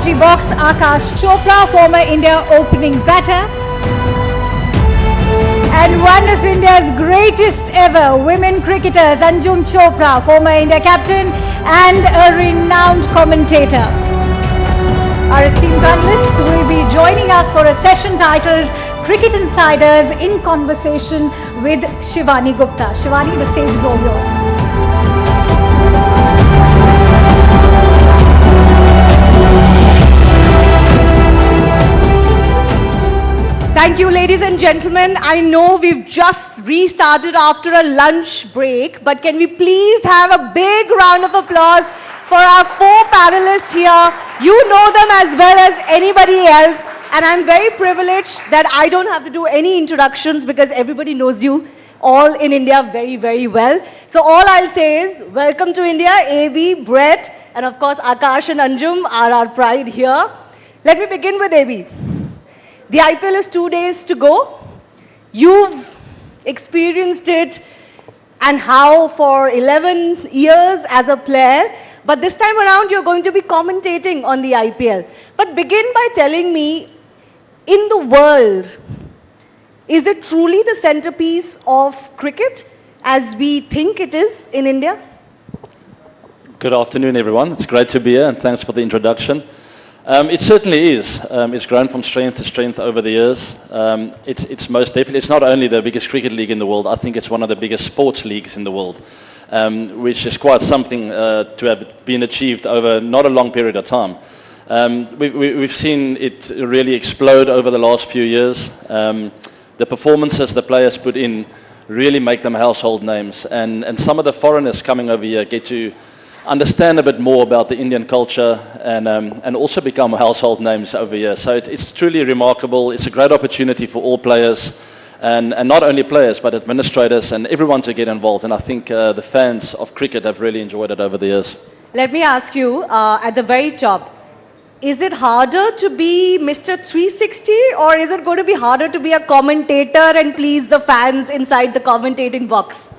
commentary box, Aakash Chopra, former India opening batter. And one of India's greatest ever women cricketers, Anjum Chopra, former India captain and a renowned commentator. Our esteemed panelists will be joining us for a session titled Cricket Insiders in Conversation with Shivani Gupta. Shivani, the stage is all yours. Thank you, ladies and gentlemen. I know we've just restarted after a lunch break, but can we please have a big round of applause for our four panelists here. You know them as well as anybody else, and I'm very privileged that I don't have to do any introductions because everybody knows you all in India very, very well. So all I'll say is, welcome to India, AB, Brett, and of course Aakash and Anjum are our pride here. Let me begin with AB. The IPL is 2 days to go. You've experienced it and how for 11 years as a player. But this time around, you're going to be commentating on the IPL. But begin by telling me, in the world, is it truly the centerpiece of cricket as we think it is in India? Good afternoon, everyone. It's great to be here, and thanks for the introduction. It certainly is. It's grown from strength to strength over the years. It's most definitely, it's not only the biggest cricket league in the world, I think it's one of the biggest sports leagues in the world, which is quite something to have been achieved over not a long period of time. We've seen it really explode over the last few years. The performances the players put in really make them household names, and some of the foreigners coming over here get to understand a bit more about the Indian culture and also become household names over here. So it's truly remarkable. It's a great opportunity for all players and not only players but administrators and everyone to get involved. And I think the fans of cricket have really enjoyed it over the years. Let me ask you, at the very top, is it harder to be Mr. 360 or is it going to be harder to be a commentator and please the fans inside the commentating box?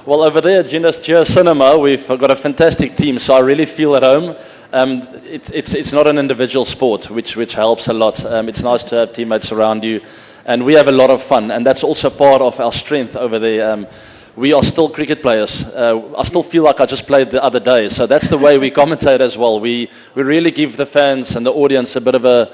Well, over there at Geo Cinema, we've got a fantastic team, so I really feel at home. It's not an individual sport, which helps a lot. It's nice to have teammates around you, and we have a lot of fun, and that's also part of our strength over there. We are still cricket players. I still feel like I just played the other day, so that's the way we commentate as well. We really give the fans and the audience a bit of a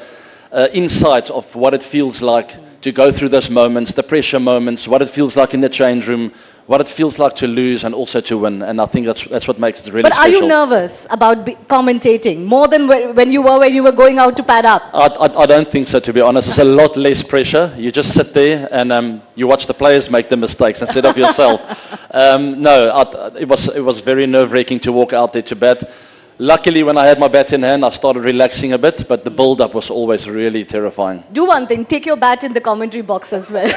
insight of what it feels like to go through those moments, the pressure moments, what it feels like in the change room, what it feels like to lose and also to win. And I think that's what makes it really special. But are you nervous about commentating more than when you were going out to pad up? I don't think so, to be honest. It's a lot less pressure. You just sit there and you watch the players make the mistakes instead of yourself. It was very nerve-wracking to walk out there to bat. Luckily, when I had my bat in hand, I started relaxing a bit, but the build-up was always really terrifying. Do one thing, take your bat in the commentary box as well.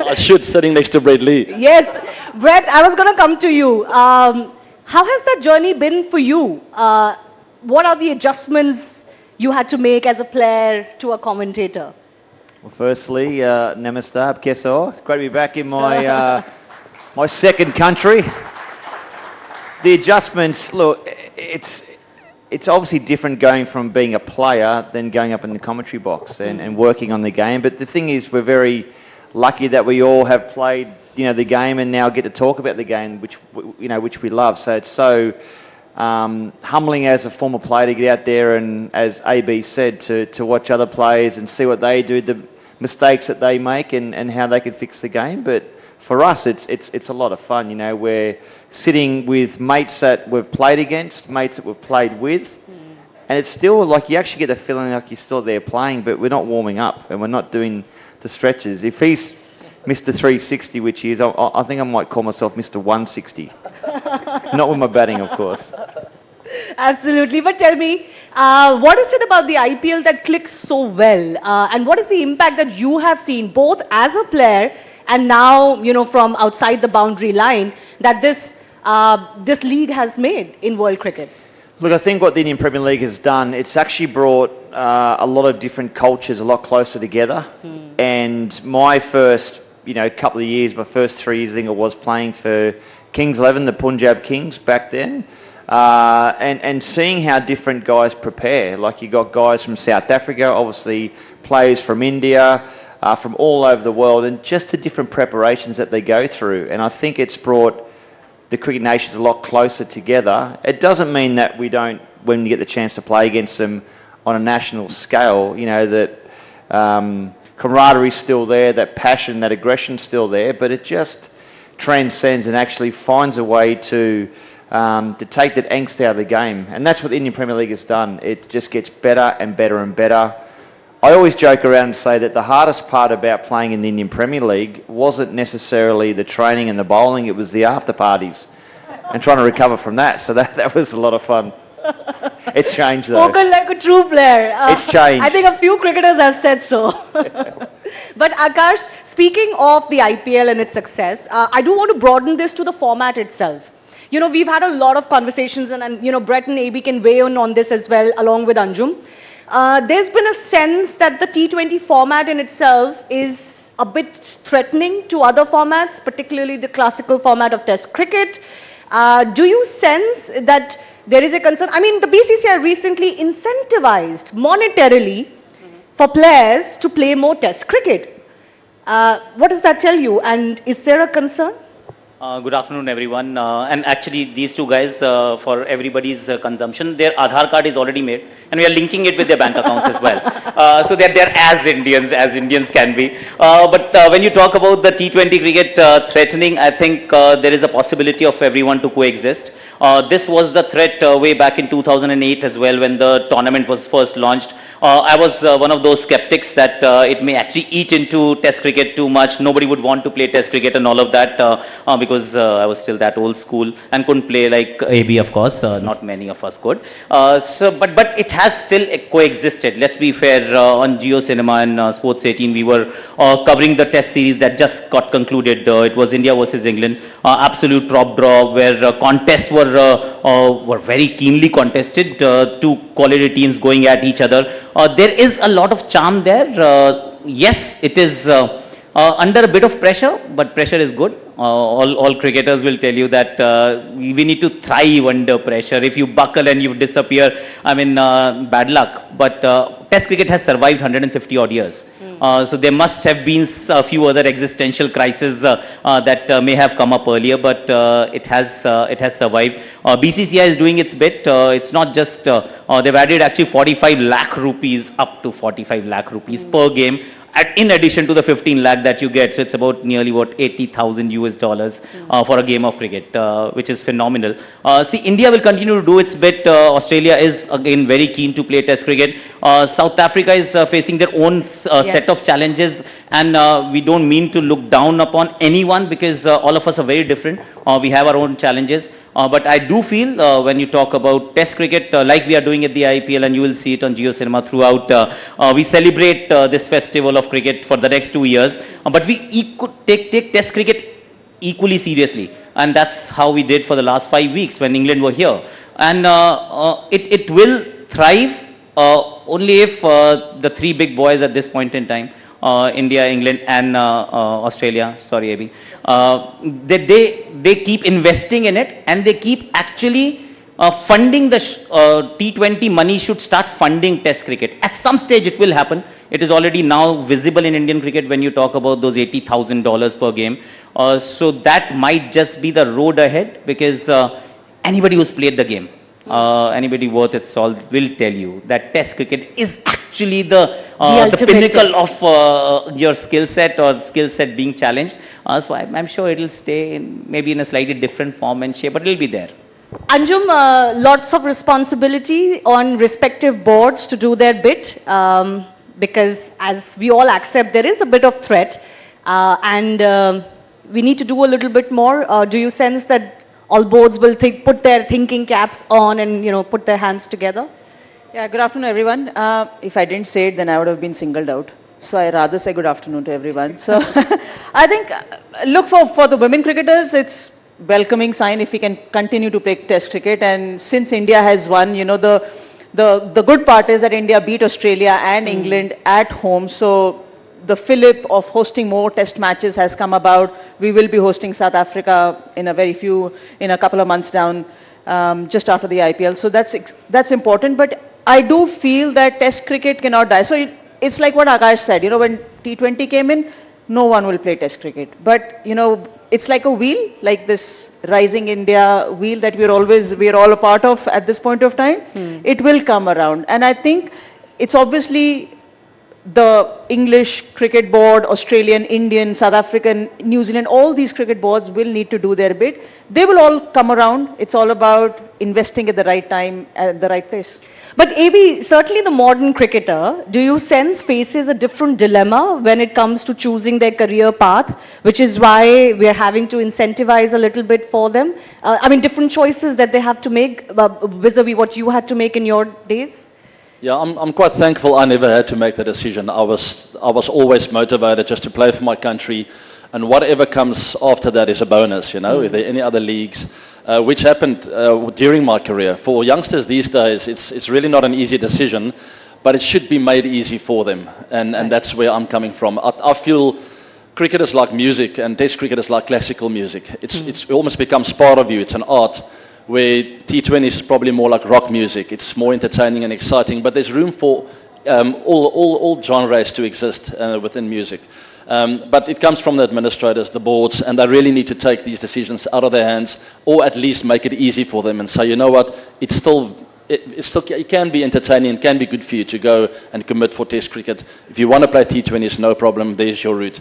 I should, sitting next to Brett Lee. Yes. Brett, I was going to come to you. How has that journey been for you? What are the adjustments you had to make as a player to a commentator? Well, firstly, Namaste, Keso. It's great to be back in my, my second country. The adjustments, look, it's obviously different going from being a player than going up in the commentary box and working on the game. But the thing is, we're very lucky that we all have played, the game and now get to talk about the game, which we love. So it's so humbling as a former player to get out there and, as AB said, to watch other players and see what they do, the mistakes that they make and how they can fix the game. But for us, it's a lot of fun. We're sitting with mates that we've played against, mates that we've played with, and it's still like you actually get the feeling like you're still there playing, but we're not warming up and we're not doing the stretches. If he's Mr. 360, which he is, I think I might call myself Mr. 160. Not with my batting, of course. Absolutely. But tell me, what is it about the IPL that clicks so well? And what is the impact that you have seen, both as a player and now, from outside the boundary line, that this league has made in world cricket? Look, I think what the Indian Premier League has done, it's actually brought a lot of different cultures a lot closer together. And my first, couple of years, my first 3 years, I think it was playing for Kings 11, the Punjab Kings back then. and seeing how different guys prepare. Like you got guys from South Africa, obviously players from India, from all over the world, and just the different preparations that they go through. And I think it's brought the cricket nations a lot closer together. It doesn't mean that we don't, when you get the chance to play against them on a national scale, you know, that camaraderie is still there, that passion, that aggression is still there, but it just transcends and actually finds a way to take that angst out of the game. And that's what the Indian Premier League has done. It just gets better and better and better. I always joke around and say that the hardest part about playing in the Indian Premier League wasn't necessarily the training and the bowling, it was the after parties and trying to recover from that. So that was a lot of fun. It's changed though. Spoken like a true player. It's changed. I think a few cricketers have said so. But Aakash, speaking of the IPL and its success, I do want to broaden this to the format itself. You know, we've had a lot of conversations and you know, Brett and AB can weigh in on this as well, along with Anjum. There's been a sense that the T20 format in itself is a bit threatening to other formats, particularly the classical format of Test cricket. Do you sense that there is a concern? I mean, the BCCI recently incentivized monetarily for players to play more Test cricket. What does that tell you? And is there a concern? Good afternoon, everyone. And actually, these two guys, for everybody's consumption, their Aadhaar card is already made, and we are linking it with their bank accounts as well. So that they're as Indians can be. But when you talk about the T20 cricket threatening, I think there is a possibility of everyone to coexist. This was the threat way back in 2008 as well, when the tournament was first launched. I was one of those skeptics that it may actually eat into Test cricket too much. Nobody would want to play Test cricket and all of that because I was still that old school and couldn't play like AB, of course. Not many of us could. But it has still coexisted. Let's be fair. On Jio Cinema and Sports 18, we were covering the Test series that just got concluded. It was India versus England. Absolute top draw, where contests were very keenly contested. Two quality teams going at each other. There is a lot of charm there. Yes, it is under a bit of pressure, but pressure is good. All cricketers will tell you that we need to thrive under pressure. If you buckle and you disappear, I mean, bad luck. But Test cricket has survived 150 odd years. So there must have been a few other existential crises that may have come up earlier, but it has survived. BCCI is doing its bit. It's not just, they've added actually 45 lakh rupees, up to 45 lakh rupees per game, in addition to the 15 lakh that you get. So it's about nearly what, 80,000 US dollars for a game of cricket, which is phenomenal. See, India will continue to do its bit. Australia is again very keen to play Test cricket. South Africa is facing their own set of challenges, and we don't mean to look down upon anyone because all of us are very different. We have our own challenges. But I do feel when you talk about Test cricket, like we are doing at the IPL, and you will see it on Jio Cinema throughout, we celebrate this festival of cricket for the next 2 years. But we take Test cricket equally seriously. And that's how we did for the last 5 weeks when England were here. And it will thrive only if the three big boys at this point in time, India, England, and Australia, sorry, AB, they keep investing in it, and they keep actually funding the T20 money should start funding Test cricket. At some stage it will happen. It is already now visible in Indian cricket when you talk about those $80,000 per game. So that might just be the road ahead, because anybody who's played the game, anybody worth its salt will tell you that Test cricket is actually the pinnacle of your skill set or skill set being challenged. So I'm sure it will stay maybe in a slightly different form and shape, but it will be there. Anjum, lots of responsibility on respective boards to do their bit, because as we all accept, there is a bit of threat, and we need to do a little bit more. Do you sense that all boards will put their thinking caps on and put their hands together? Yeah, good afternoon, everyone. If I didn't say it, then I would have been singled out. So I rather say good afternoon to everyone. So I think, look, for the women cricketers, it's welcoming sign if we can continue to play Test cricket. And since India has won, the good part is that India beat Australia and England at home. So the fillip of hosting more Test matches has come about. We will be hosting South Africa in a couple of months down. just after the IPL. So that's important. But I do feel that Test cricket cannot die. So it's like what Aakash said. You know, when T20 came in, no one will play Test cricket. But you know, it's like a wheel, like this rising India wheel that we're all a part of at this point of time. It will come around, and I think it's obviously the English cricket board, Australian, Indian, South African, New Zealand, all these cricket boards will need to do their bit. They will all come around. It's all about investing at the right time, at the right place. But AB, certainly the modern cricketer, do you sense faces a different dilemma when it comes to choosing their career path, which is why we are having to incentivize a little bit for them? I mean, different choices that they have to make vis-a-vis what you had to make in your days? Yeah, I'm quite thankful I never had to make the decision. I was always motivated just to play for my country, and whatever comes after that is a bonus, you know, if there are any other leagues, which happened during my career. For youngsters these days, it's really not an easy decision, but it should be made easy for them, and that's where I'm coming from. I feel cricket is like music, and Test cricket is like classical music. It almost becomes part of you. It's an art, where T20 is probably more like rock music. It's more entertaining and exciting, but there's room for all genres to exist within music. But it comes from the administrators, the boards, and they really need to take these decisions out of their hands, or at least make it easy for them and say, you know what, it can be entertaining, it can be good for you to go and commit for Test cricket. If you want to play T20s, no problem, there's your route.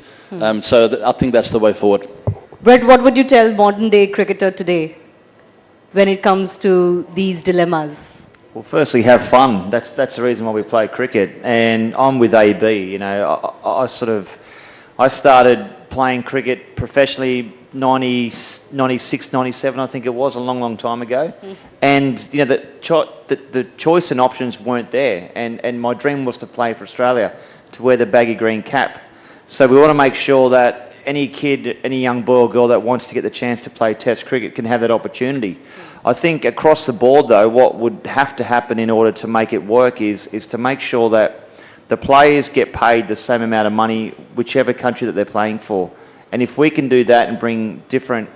So I think that's the way forward. Brett, what would you tell modern day cricketer today when it comes to these dilemmas? Well, firstly, have fun. That's the reason why we play cricket. And I'm with AB. You know, I started playing cricket professionally 96, 97, I think it was, a long, long time ago. And you know, the choice and options weren't there. And my dream was to play for Australia, to wear the baggy green cap. So we want to make sure that any kid, any young boy or girl that wants to get the chance to play Test cricket can have that opportunity. I think across the board, though, what would have to happen in order to make it work is to make sure that the players get paid the same amount of money, whichever country that they're playing for. And if we can do that and bring different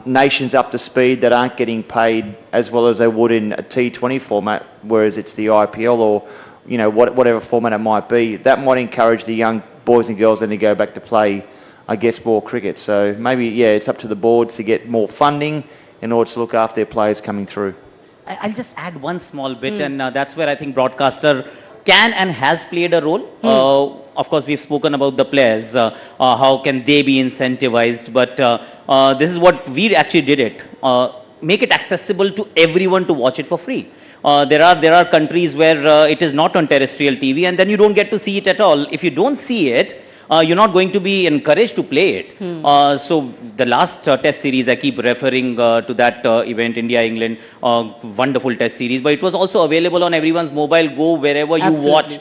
nations up to speed that aren't getting paid as well as they would in a T20 format, whereas it's the IPL or you know whatever format it might be, that might encourage the young boys and girls then to go back to play, I guess, more cricket. So maybe, yeah, it's up to the boards to get more funding in order to look after their players coming through. I'll just add one small bit, and that's where I think broadcaster can and has played a role. Of course, we've spoken about the players, how can they be incentivized, but this is what we actually did it. Make it accessible to everyone to watch it for free. There are countries where it is not on terrestrial TV, and then you don't get to see it at all. If you don't see it, you're not going to be encouraged to play it. So the last Test series, I keep referring to that event, India-England, wonderful Test series, but it was also available on everyone's mobile. Go wherever you watch.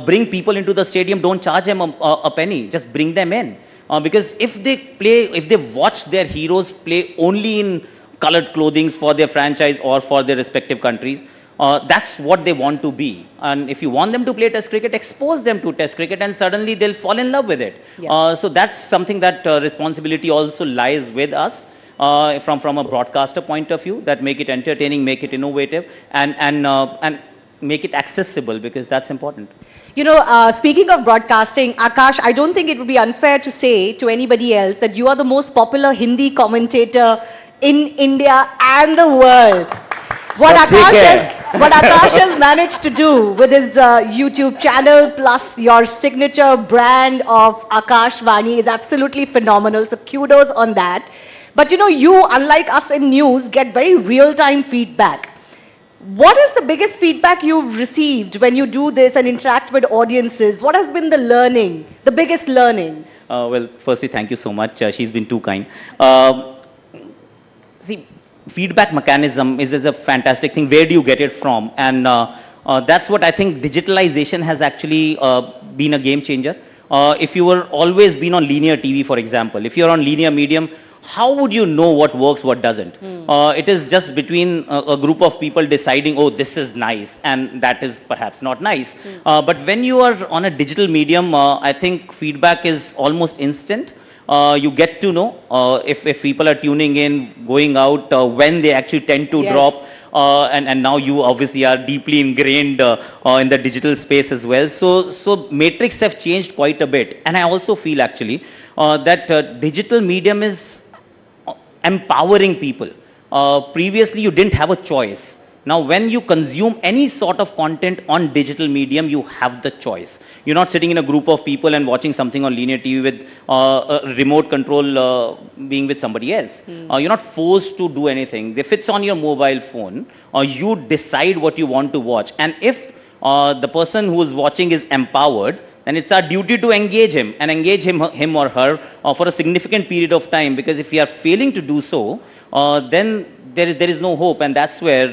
Bring people into the stadium. Don't charge them a penny. Just bring them in. Because if they watch their heroes play only in colored clothing for their franchise or for their respective countries, that's what they want to be. And if you want them to play Test cricket, expose them to Test cricket, and suddenly they'll fall in love with it. Yeah. So that's something that responsibility also lies with us from a broadcaster point of view, that make it entertaining, make it innovative, and make it accessible, because that's important. You know, speaking of broadcasting, Aakash, I don't think it would be unfair to say to anybody else that you are the most popular Hindi commentator in India and the world. What Aakash has managed to do with his YouTube channel plus your signature brand of Aakash Vani is absolutely phenomenal. So kudos on that. But you know, you, unlike us in news, get very real-time feedback. What is the biggest feedback you've received when you do this and interact with audiences? What has been the learning, the biggest learning? Well, firstly, thank you so much. She's been too kind. See, feedback mechanism is a fantastic thing. Where do you get it from? And that's what I think digitalization has actually been a game changer. If you were always been on linear TV, for example, if you're on linear medium, how would you know what works, what doesn't? It is just between a group of people deciding, oh, this is nice, and that is perhaps not nice. But when you are on a digital medium, I think feedback is almost instant. You get to know if people are tuning in, going out, when they actually tend to Yes. drop. And now you obviously are deeply ingrained in the digital space as well. So metrics have changed quite a bit. And I also feel actually that digital medium is empowering people. Previously, you didn't have a choice. Now, when you consume any sort of content on digital medium, you have the choice. You're not sitting in a group of people and watching something on linear TV with a remote control being with somebody else. You're not forced to do anything. If it's on your mobile phone, you decide what you want to watch. And if the person who is watching is empowered, then it's our duty to engage him and engage him or her for a significant period of time. Because if we are failing to do so, then there is no hope. And that's where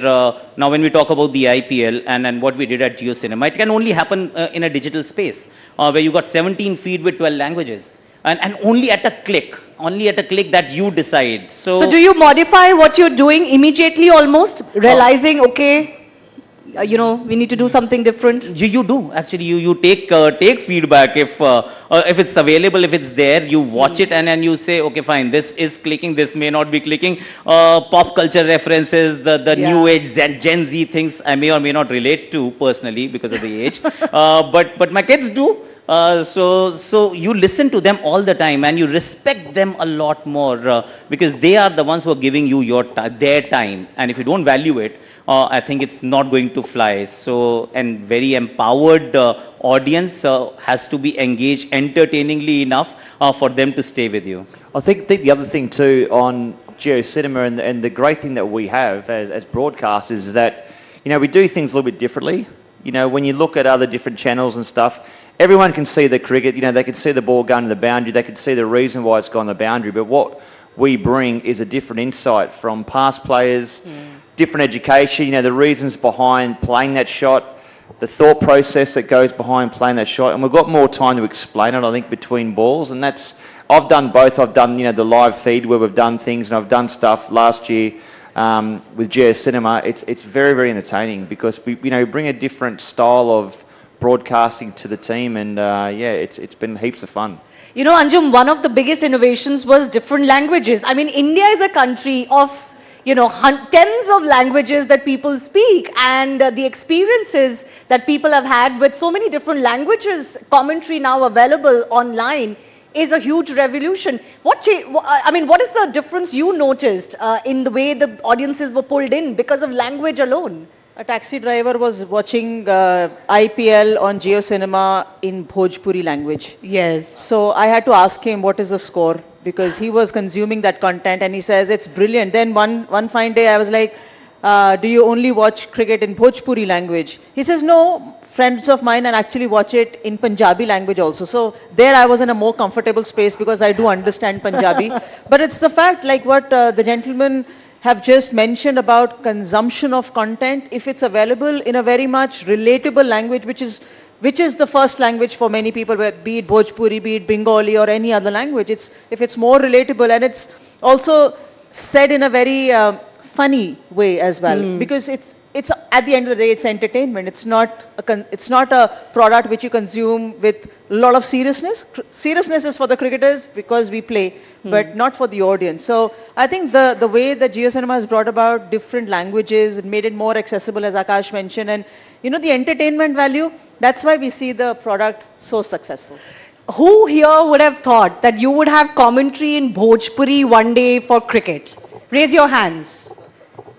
now when we talk about the IPL and what we did at JioCinema, it can only happen in a digital space where you got 17 feed with 12 languages and only at a click that you decide. So do you modify what you're doing immediately almost, realizing, okay, we need to do something different? You do actually. You take feedback if it's available, if it's there, you watch it and then you say, okay, fine, this is clicking, this may not be clicking. Pop culture references, the new age Gen Z things I may or may not relate to personally because of the age, but my kids do. So you listen to them all the time and you respect them a lot more because they are the ones who are giving you their time, and if you don't value it, I think it's not going to fly. So, and very empowered audience has to be engaged entertainingly enough for them to stay with you. I think the other thing too on JioCinema and the great thing that we have as broadcasters is that, we do things a little bit differently. When you look at other different channels and stuff, everyone can see the cricket, they can see the ball going to the boundary, they can see the reason why it's gone to the boundary, but what we bring is a different insight from past players, different education, the reasons behind playing that shot, the thought process that goes behind playing that shot, and we've got more time to explain it, I think, between balls, and I've done both. I've done, the live feed where we've done things, and I've done stuff last year with JioCinema. It's very, very entertaining because we bring a different style of broadcasting to the team, and it's been heaps of fun. Anjum, one of the biggest innovations was different languages. I mean, India is a country of tens of languages that people speak, and the experiences that people have had with so many different languages, commentary now available online, is a huge revolution. What is the difference you noticed in the way the audiences were pulled in because of language alone? A taxi driver was watching IPL on JioCinema in Bhojpuri language. Yes. So I had to ask him what is the score, because he was consuming that content and he says it's brilliant. Then one fine day I was like, do you only watch cricket in Bhojpuri language? He says, no, friends of mine and actually watch it in Punjabi language also. So there I was in a more comfortable space because I do understand Punjabi. But it's the fact, like what the gentleman have just mentioned about consumption of content, if it's available in a very much relatable language, which is the first language for many people, be it Bhojpuri, be it Bengali or any other language, if it's more relatable and it's also said in a very funny way as well, because it's at the end of the day, it's entertainment. It's not a product which you consume with a lot of seriousness. Seriousness is for the cricketers because we play, but not for the audience. So I think the way that JioCinema has brought about different languages and made it more accessible, as Aakash mentioned, and the entertainment value, that's why we see the product so successful. Who here would have thought that you would have commentary in Bhojpuri one day for cricket? Raise your hands.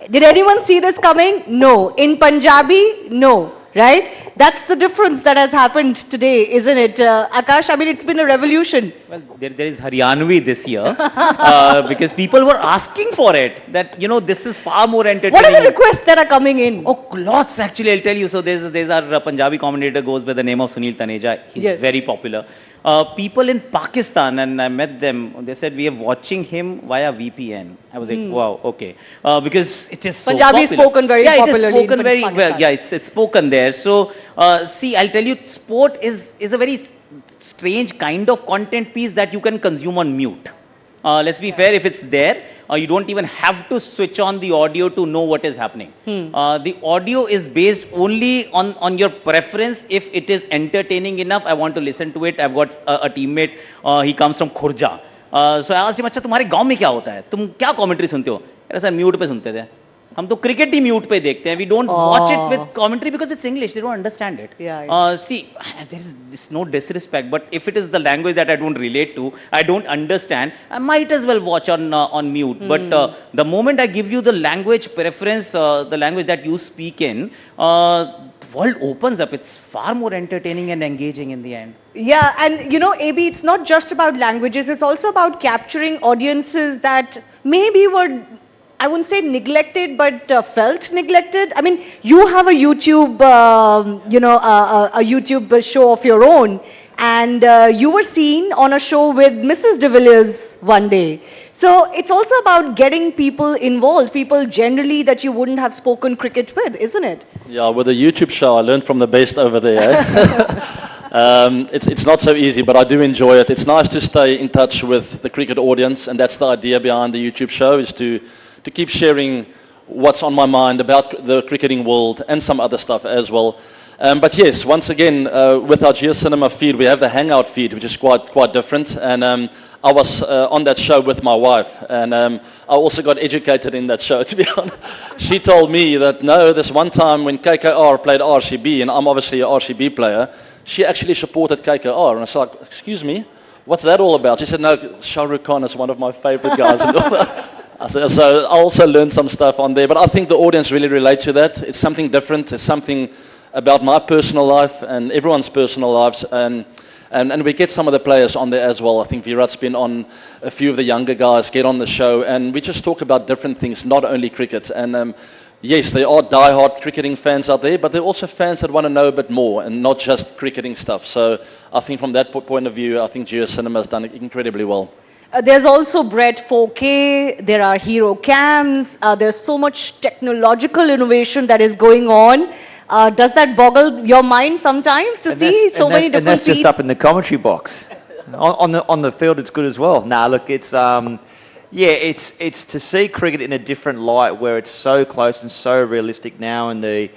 Did anyone see this coming? No. In Punjabi? No. Right? That's the difference that has happened today, isn't it? Aakash, I mean, it's been a revolution. Well, there is Haryanvi this year because people were asking for it, that, this is far more entertaining. What are the requests that are coming in? Oh, lots actually, I'll tell you. So there's our Punjabi commentator goes by the name of Sunil Taneja. He's very popular. People in Pakistan, and I met them, they said, we are watching him via VPN. I was like, wow, okay. Because it is so Punjabi is spoken very popularly. It is spoken very well. Yeah, it's spoken there. So, see, I'll tell you, sport is a very strange kind of content piece that you can consume on mute. Let's be fair, if it's there, you don't even have to switch on the audio to know what is happening. The audio is based only on your preference. If it is entertaining enough, I want to listen to it. I've got a teammate, he comes from Khurja. So I asked him, अच्छा तुम्हारे गांव में क्या होता है, तुम क्या commentary सुनते हो? यार सर म्यूट पे सुनते थे, हम तो क्रिकेट ही म्यूट पे देखते हैं, we don't watch it with commentary because it's English, they don't understand it. See there is no disrespect, but if it is the language that I don't relate to, I don't understand, I might as well watch on mute. But the moment I give you the language preference, the language that you speak in, the world opens up. It's far more entertaining and engaging in the end. Yeah, and you know, AB, it's not just about languages, it's also about capturing audiences that maybe were, I wouldn't say neglected, but felt neglected. I mean, you have a YouTube, a YouTube show of your own, and you were seen on a show with Mrs. De Villiers one day. So it's also about getting people involved, people generally that you wouldn't have spoken cricket with, isn't it? Yeah, with the YouTube show, I learned from the best over there. It's not so easy, but I do enjoy it. It's nice to stay in touch with the cricket audience, and that's the idea behind the YouTube show, is to keep sharing what's on my mind about the cricketing world and some other stuff as well. But yes, once again, with our GeoCinema feed, we have the Hangout feed, which is quite different. And I was on that show with my wife, and I also got educated in that show, to be honest. She told me that, no, this one time when KKR played RCB, and I'm obviously an RCB player, she actually supported KKR. And I was like, excuse me, what's that all about? She said, no, Shah Rukh Khan is one of my favorite guys. And all that. So I also learned some stuff on there, but I think the audience really relate to that. It's something different. It's something about my personal life and everyone's personal lives, and we get some of the players on there as well. I think Virat's been on, a few of the younger guys get on the show, and we just talk about different things, not only cricket. And yes, there are die-hard cricketing fans out there, but there are also fans that want to know a bit more and not just cricketing stuff. So I think from that point of view, I think GeoCinema has done it incredibly well. There's also Brett 4K, there are hero cams, there's so much technological innovation that is going on. Does that boggle your mind sometimes to see so many different And that's just feeds? up in the commentary box. on the field, it's good as well. Nah, look, it's it's to see cricket in a different light, where it's so close and so realistic now, and the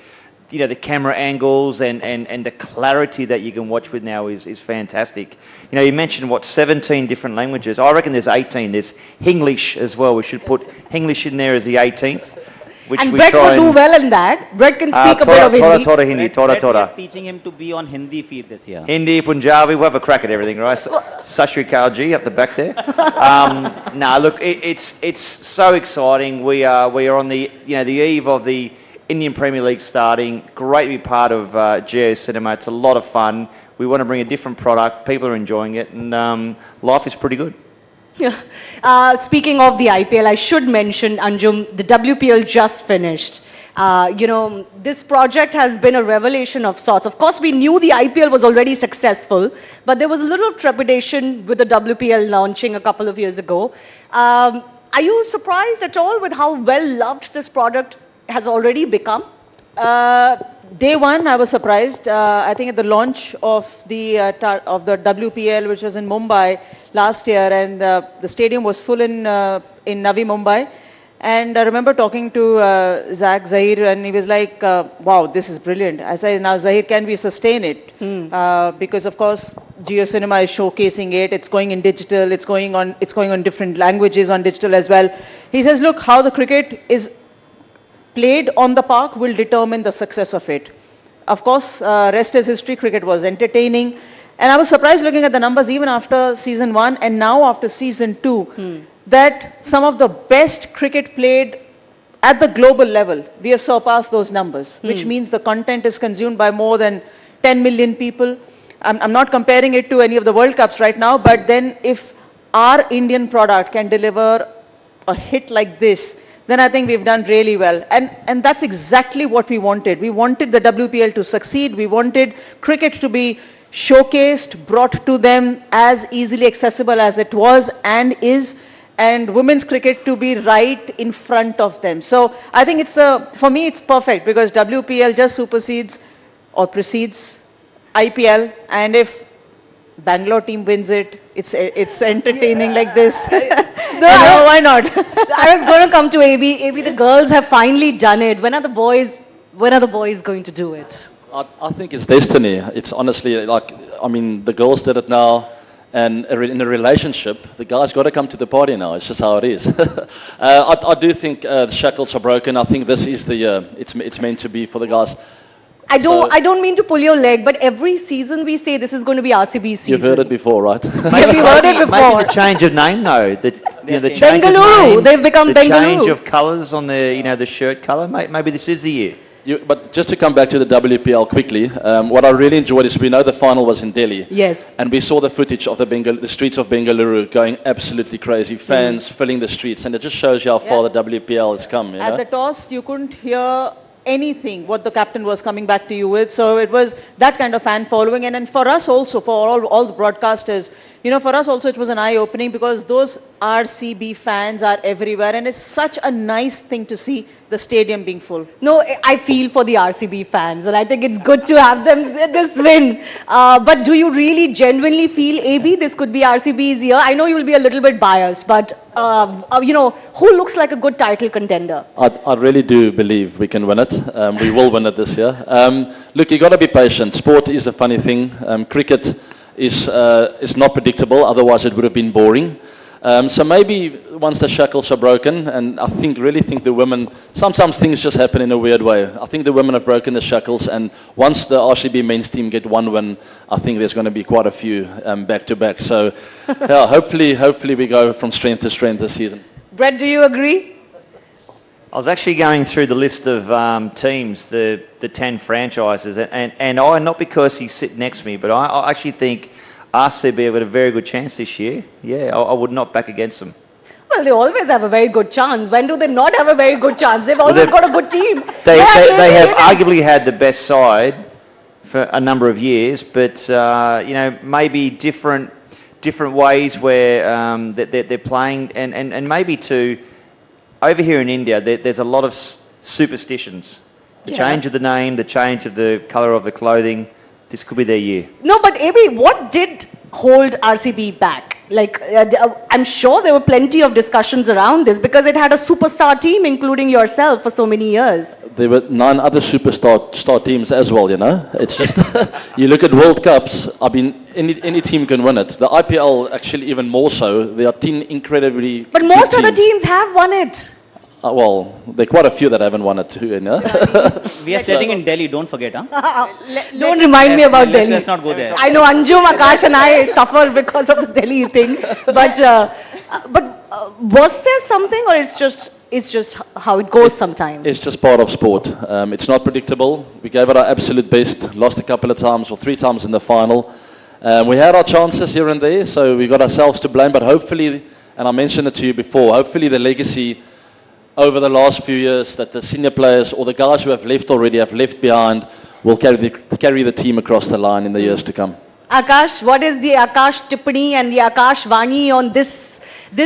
camera angles and the clarity that you can watch with now is fantastic. You know, you mentioned, 17 different languages. I reckon there's 18. There's Hinglish as well. We should put Hinglish in there as the 18th. Which And we Brett try will do well in that. Brett can speak a bit of Hindi. Thoda Hindi, Thoda. We are teaching him to be on Hindi feed this year. Hindi, Punjabi, we'll have a crack at everything, right? Sashri Kalji up the back there. Look, it's so exciting. We are on the eve of the Indian Premier League starting. Great to be part of GeoCinema. It's a lot of fun. We want to bring a different product. People are enjoying it, and life is pretty good. Yeah. Speaking of the IPL, I should mention, Anjum, the WPL just finished. This project has been a revelation of sorts. Of course, we knew the IPL was already successful, but there was a little trepidation with the WPL launching a couple of years ago. Are you surprised at all with how well loved this product has already become? Day one, I was surprised. I think at the launch of the WPL, which was in Mumbai last year, and the stadium was full in Navi Mumbai. And I remember talking to Zahir, and he was like, "Wow, this is brilliant." I said, "Now, Zahir, can we sustain it?" Because of course, GeoCinema is showcasing it. It's going in digital. It's going on different languages on digital as well. He says, "Look, how the cricket is played on the park will determine the success of it." Of course, rest is history. Cricket was entertaining. And I was surprised looking at the numbers even after season 1 and now after season 2, that some of the best cricket played at the global level, we have surpassed those numbers, which means the content is consumed by more than 10 million people. I'm not comparing it to any of the World Cups right now, but then if our Indian product can deliver a hit like this, then I think we've done really well. And that's exactly what we wanted. We wanted the WPL to succeed. We wanted cricket to be showcased, brought to them as easily accessible as it was and is, and women's cricket to be right in front of them. So I think for me, it's perfect, because WPL just supersedes or precedes IPL. And if Bangalore team wins it, it's entertaining like this. Why not? I was going to come to AB. AB, the girls have finally done it. When are the boys going to do it? I think it's destiny. It's honestly the girls did it now, And in a relationship, the guy's got to come to the party now. It's just how it is. I do think the shackles are broken. I think this is the year. It's meant to be for the guys. I don't mean to pull your leg, but every season we say this is going to be RCB season. You've heard it before, right? Maybe we've heard it before. Maybe the change of name, though. The change Bengaluru. of name, They've become the Bengaluru. change of colours on the shirt colour. Maybe this is the year. But just to come back to the WPL quickly, what I really enjoyed is we know the final was in Delhi. Yes. And we saw the footage of the streets of Bengaluru going absolutely crazy. Fans filling the streets. And it just shows you how far the WPL has come. You At know? the toss, you couldn't hear anything what the captain was coming back to you with. So it was that kind of fan following. And for us also, for all the broadcasters, for us also it was an eye-opening because those RCB fans are everywhere. And it's such a nice thing to see the stadium being full. No, I feel for the RCB fans, and I think it's good to have them this win. But do you really genuinely feel, AB, this could be RCB's year? I know you'll be a little bit biased, but who looks like a good title contender? I really do believe we can win it. We will win it this year. Look, you got to be patient. Sport is a funny thing. Cricket is not predictable. Otherwise, it would have been boring. So maybe once the shackles are broken, and I really think the women, sometimes things just happen in a weird way. I think the women have broken the shackles, and once the RCB men's team get one win, I think there's going to be quite a few back-to-back. So yeah, hopefully we go from strength to strength this season. Brett, do you agree? I was actually going through the list of teams, the 10 franchises, and I, not because he's sitting next to me, but I actually think RCB have got a very good chance this year. Yeah, I would not back against them. Well, they always have a very good chance. When do they not have a very good chance? They've always got a good team. They have arguably had the best side for a number of years, but maybe different ways where they're playing, and maybe too, over here in India, there's a lot of superstitions. The change of the name, the change of the colour of the clothing. This could be their year. No, but AB, what did hold RCB back? Like, I'm sure there were plenty of discussions around this because it had a superstar team, including yourself, for so many years. There were 9 other superstar teams as well, It's just, you look at World Cups, any team can win it. The IPL, actually, even more so. There are 10 incredibly But most good other teams have won it. Well, there are quite a few that haven't won it too, We are sitting in Delhi, don't forget, huh? Don't remind me about Delhi. Let's not go there. I know Anjum, Aakash and I suffer because of the Delhi thing. But was there something, or it's just how it goes sometimes? It's just part of sport. It's not predictable. We gave it our absolute best, lost a couple of times, or 3 times in the final. We had our chances here and there, so we got ourselves to blame. But hopefully, and I mentioned it to you before, hopefully the legacy over the last few years that the senior players or the guys who have left already have left behind will carry the team across the line in the years to come. Aakash, what is the Aakash Tippani and the Aakash Vani on this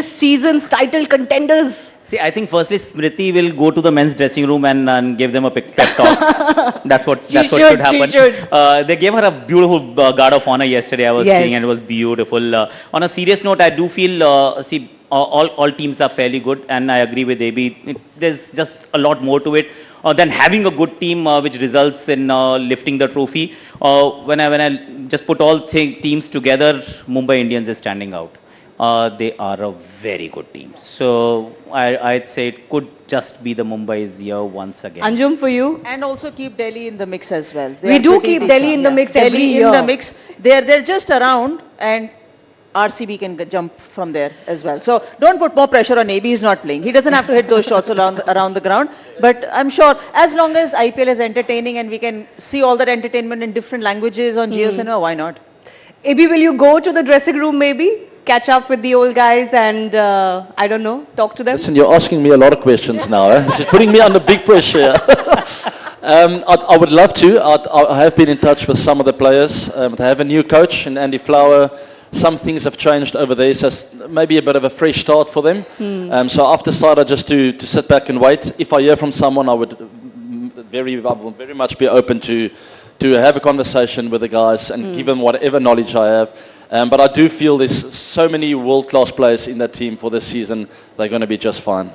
season's title contenders? See, I think firstly Smriti will go to the men's dressing room and give them a pep talk. That's what should happen. They gave her a beautiful guard of honor yesterday, I was seeing, and it was beautiful. On a serious note, I do feel, all teams are fairly good, and I agree with AB. There's just a lot more to it than having a good team which results in lifting the trophy. When I just put all teams together, Mumbai Indians is standing out. They are a very good team. So I'd say it could just be the Mumbai's year once again. Anjum, for you? And also keep Delhi in the mix as well. We do keep Delhi in the mix every year. Delhi in the mix. They're just around, and RCB can jump from there as well. So don't put more pressure on AB. He's not playing. He doesn't have to hit those shots around the ground. But I'm sure as long as IPL is entertaining and we can see all that entertainment in different languages on Jio Cinema, why not? AB, will you go to the dressing room maybe? Catch up with the old guys and, I don't know, talk to them? Listen, you're asking me a lot of questions now. She's putting me under big pressure. I would love to. I have been in touch with some of the players. They have a new coach in Andy Flower. Some things have changed over there, so it's maybe a bit of a fresh start for them. So I've decided just to sit back and wait. If I hear from someone, I will very much be open to have a conversation with the guys and give them whatever knowledge I have. But I do feel there's so many world-class players in that team for this season. They're going to be just fine.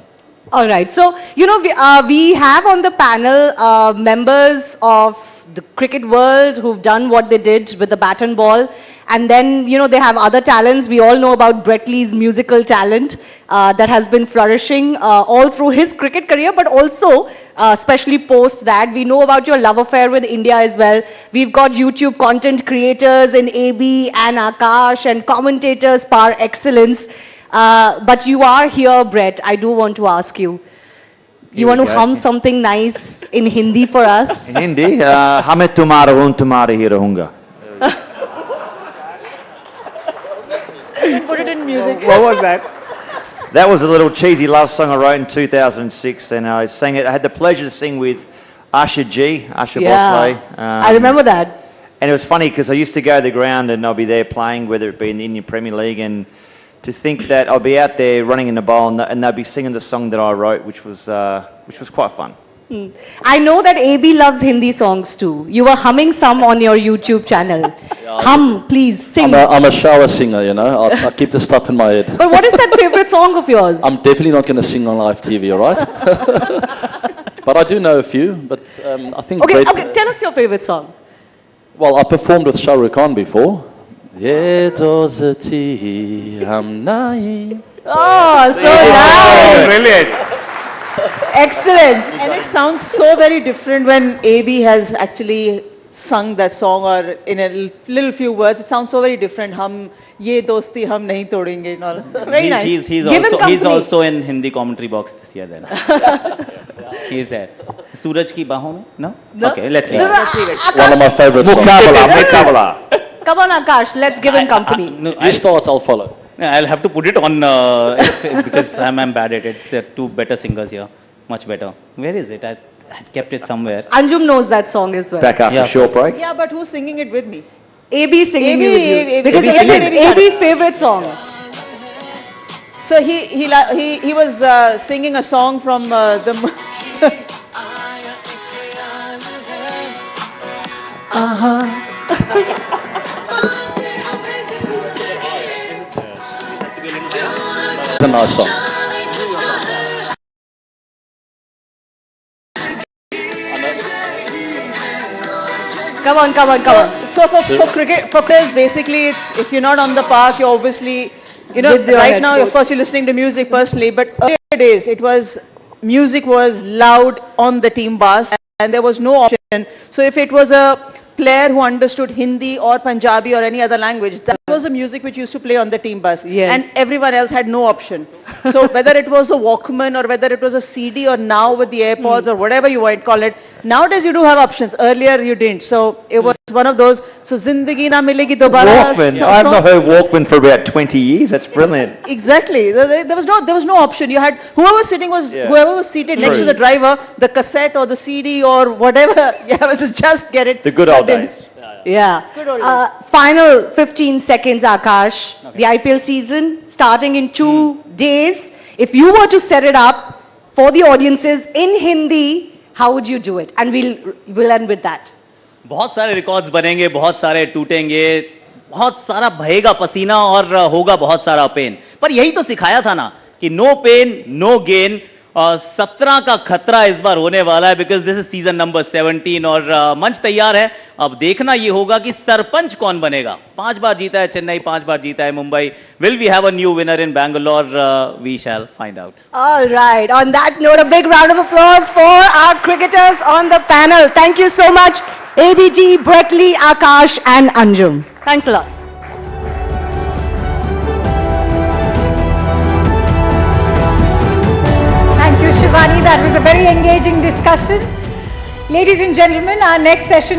All right. So, we have on the panel members of the cricket world who've done what they did with the bat and ball. And then, you know, they have other talents. We all know about Brett Lee's musical talent that has been flourishing all through his cricket career, but also, especially post that, we know about your love affair with India as well. We've got YouTube content creators in AB and Aakash and commentators par excellence. But you are here, Brett. I do want to ask you. You want to hum something nice in Hindi for us? In Hindi, hame tumhara un tumhare hi rahunga. Put it in music. What was that? That was a little cheesy love song I wrote in 2006, and I sang it. I had the pleasure to sing with Usher Bhosle. I remember that. And it was funny because I used to go to the ground and I'll be there playing, whether it be in the Indian Premier League, and to think that I'll be out there running in the bowl and they'll be singing the song that I wrote, which was quite fun. I know that AB loves Hindi songs too. You were humming some on your YouTube channel. Hum, please, sing. I'm a shower singer, you know. I keep the stuff in my head. But what is that favorite song of yours? I'm definitely not going to sing on live TV, all right? But I do know a few, but I think... Okay, tell us your favorite song. Well, I performed with Shah Rukh Khan before. Ye dozati hum nahi. Oh, so nice. Brilliant. Excellent. And it sounds so very different when AB has actually sung that song, or in a little few words. It sounds so very different. Hum ye dosti hum nahi todenge and all. Very nice. He's also in Hindi commentary box this year then. He's there. Suraj ki baahon mein? No? Okay, let's leave it. One of my favorite songs. Mukabala. Come on, Aakash, let's give him company. You start, I'll follow. I'll have to put it on because I'm bad at it. There are two better singers here. Much better. Where is it? I kept it somewhere. Anjum knows that song as well. Back after short break. Yeah, but who's singing it with me? AB singing it with you. AB Because singing it is it. AB's favorite song. So he was singing a song from the... It's a nice song. Come on. So for cricket, for players, basically, it's if you're not on the park, you're obviously, you know, With your right now, headphones. of course, you're listening to music personally, but earlier days, music was loud on the team bus, and there was no option. So if it was a player who understood Hindi or Punjabi or any other language, that was the music which used to play on the team bus. Yes. And everyone else had no option. So whether it was a Walkman or whether it was a CD or now with the AirPods or whatever you might call it, nowadays you do have options. Earlier you didn't. So it was one of those, so Zindagi Na Milegi Dobara. Walkman. I've not heard Walkman for about 20 years. That's brilliant. Exactly. There was no option. You had whoever was seated next to the driver, the cassette or the CD or whatever. Yeah, was just get it. The good old days. Yeah. Good old days. Final 15 seconds, Aakash. Okay. The IPL season starting in 2 days. If you were to set it up for the audiences in Hindi, how would you do it? And we'll end with that. बहुत सारे records बनेंगे, बहुत सारे टूटेंगे, बहुत सारा बहेगा पसीना और होगा बहुत सारा पेन. पर यही तो सिखाया था ना कि नो पेन नो गेन. 17 का खतरा इस बार होने वाला है because this is season number 17 और मंच तैयार है. अब देखना ये होगा कि सरपंच कौन बनेगा. 5 बार जीता है चेन्नई, 5 बार जीता है Mumbai. Will we have a new winner in Bangalore? We shall find out. All right. On that note, a big round of applause for our cricketers on the panel. Thank you so much, ABG, Brett Lee, Aakash, and Anjum. Thanks a lot. Thank you, Shivani. That was a very engaging discussion. Ladies and gentlemen, our next session